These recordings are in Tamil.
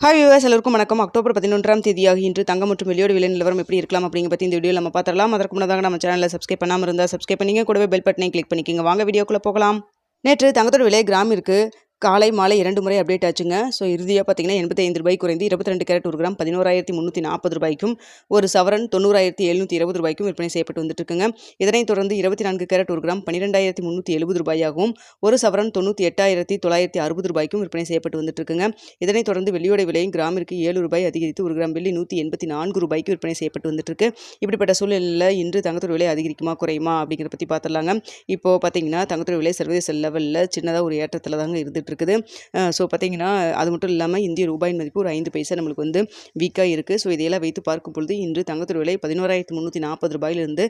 ஹாய் வியூவர்ஸ் எல்லோருக்கும் வணக்கம். அக்டோபர் 11ஆம் தேதியாக இன்று தங்கம் மற்றும் வெள்ளியோட விலை நிலவரம் எப்படி இருக்கலாம் அப்படிங்க பற்றி இந்த வீடியோவில் நம்ம பார்த்துடலாம். அதற்கு முன்னதாக நம்ம சேனலை சப்ஸ்கிரைப் பண்ணாமல் இருந்தால் சப்ஸ்கிரைப் பண்ணிங்க, கூடவே பெல் பட்டனை கிளிக் பண்ணிக்கோங்க. வாங்க வீடியோக்குள்ளே போகலாம். நேற்று தங்கத்தோட விலை கிராமிற்கு காலை மாலை 2 முறை அப்டேட் ஆச்சுங்க. ஸோ இறுதியாக பார்த்தீங்கன்னா ₹85 குறைந்து 22 கேரட் 1 கிராம் ₹11,340 ஒரு சவரன் ₹90,720 விற்பனை செய்யப்பட்டு வந்துட்டு இருக்குங்க. இதனைத் தொடர்ந்து 24 கேரட் 1 கிராம் ₹12,370 ஒரு சவரன் ₹98,960 விற்பனை செய்யப்பட்டு வந்துட்டு இருக்குங்க. இதனைத் தொடர்ந்து வெள்ளியோட விலையும் கிராமிற்கு ₹7 அதிகரித்து 1 கிராம் வெள்ளி ₹184 விற்பனை செய்யப்பட்டு வந்துட்டு இருக்கு. இப்படிப்பட்ட சூழ்நிலையில் இன்று தங்கத்தோட விலை அதிகரிக்குமா குறையுமா அப்படிங்கிறத பற்றி பார்த்துடலாங்க. இப்போ பார்த்தீங்கன்னா தங்கத்தோட விலை சர்வதேச லெவலில் சின்னதாக ஒரு ஏற்றத்தில் தாங்க இருந்துட்டு இருக்குது. ஸோ பார்த்தீங்கன்னா அது மட்டும் இல்லாமல் இந்திய ரூபாயின் மதிப்பு ஒரு 5 பைசா நம்மளுக்கு வந்து வீக்காக இருக்குது. ஸோ இதையெல்லாம் வைத்து பார்க்கும் பொழுது இன்று தங்கத்தோட விலை ₹11,340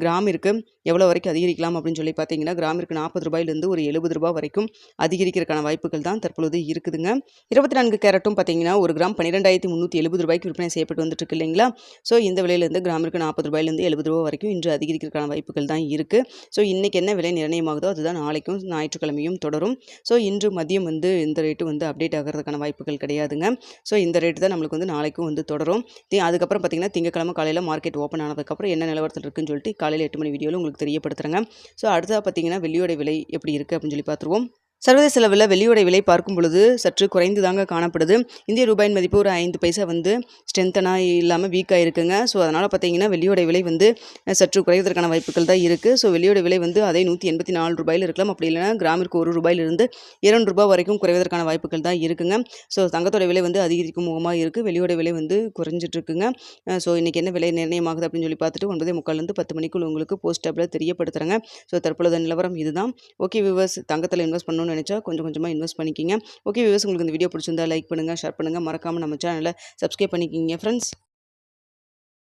கிராமிற்கு எவ்வளோ வரைக்கும் அதிகரிக்கலாம் அப்படின்னு சொல்லி பார்த்தீங்கன்னா கிராமிற்கு ₹40 ஒரு ₹70 வரைக்கும் அதிகரிக்கிறதுக்கான வாய்ப்புகள் தான் தற்பொழுது இருக்குதுங்க. 24 கேரட்டும் பார்த்தீங்கன்னா ஒரு கிராம் ₹12,370 விற்பனை செய்யப்பட்டு வந்துட்டு இருக்கு இல்லைங்களா. ஸோ இந்த விலையிலேருந்து கிராமிற்கு ₹40 ₹70 வரைக்கும் இன்று அதிகரிக்கிறதுக்கான வாய்ப்புகள் தான் இருக்குது. ஸோ இன்றைக்கி என்ன விலை நிர்ணயமாகுதோ அதுதான் நாளைக்கும் ஞாயிற்றுக்கிழமையும் தொடரும். ஸோ இன்று மதியம் வந்து இந்த ரேட்டு வந்து அப்டேட் ஆகிறதுக்கான வாய்ப்புகள் கிடையாதுங்க. ஸோ இந்த ரேட்டு தான் நம்மளுக்கு வந்து நாளைக்கும் வந்து தொடரும். அதுக்கப்புறம் பார்த்தீங்கன்னா திங்கக்கிழமை காலையில் மார்க்கெட் ஓப்பன் ஆனதுக்கப்புறம் என்ன நிலவரத்தில் இருக்குன்னு சொல்லிட்டு காலையில் 8 மணி வீடியோவில் உங்களுக்கு தெரியப்படுத்துகிறேங்க. ஸோ அடுத்ததாக பார்த்தீங்கன்னா வெள்ளியோட விலை எப்படி இருக்குது அப்படின்னு சொல்லி பார்த்துருவோம். சர்வதேச லெவலில் வெள்ளியோட விலை பார்க்கும் பொழுது சற்று குறைந்து தாங்க காணப்படுது. இந்திய ரூபாயின் மதிப்பு ஒரு 5 பைசா வந்து ஸ்ட்ரென்த்தனாக இல்லாமல் வீக்காக இருக்குங்க. ஸோ அதனால் பார்த்தீங்கன்னா வெள்ளியோட விலை வந்து சற்று குறைவதற்கான வாய்ப்புகள் தான் இருக்குது. ஸோ வெள்ளியோட விலை வந்து அதே ₹184 இருக்கலாம். அப்படி இல்லைனா கிராமிற்கு ₹1 ₹2 வரைக்கும் குறைவதற்கான வாய்ப்புகள் தான் இருக்குங்க. ஸோ தங்கத்தோட விலை வந்து அதிகரிக்கும் முகமாக இருக்குது. வெள்ளியோட விலை வந்து குறைஞ்சிட்டு இருக்குங்க. ஸோ இன்றைக்கி என்ன விலை நிர்ணயமாகுது அப்படின்னு சொல்லி பார்த்துட்டு 9:45 10 மணிக்குள் உங்களுக்கு போஸ்ட் டேப்பில் தெரியப்படுத்துகிறேங்க. ஸோ தற்பொழுது நிலவரம் இதுதான். ஓகே வியூவர்ஸ், தங்கத்தில் இன்வெஸ்ட் பண்ணணும்னு நினைச்சா கொஞ்சம் கொஞ்சமாக இன்வெஸ்ட் பண்ணிக்கிங்க. ஓகே வியூவர்ஸ், உங்களுக்கு இந்த வீடியோ பிடிச்சிருந்தா லைக் பண்ணுங்கள், ஷேர் பண்ணுங்கள், மறக்காமல் நம்ம சேனலை சப்ஸ்கிரைப் பண்ணிக்கிங்க ஃப்ரெண்ட்ஸ்.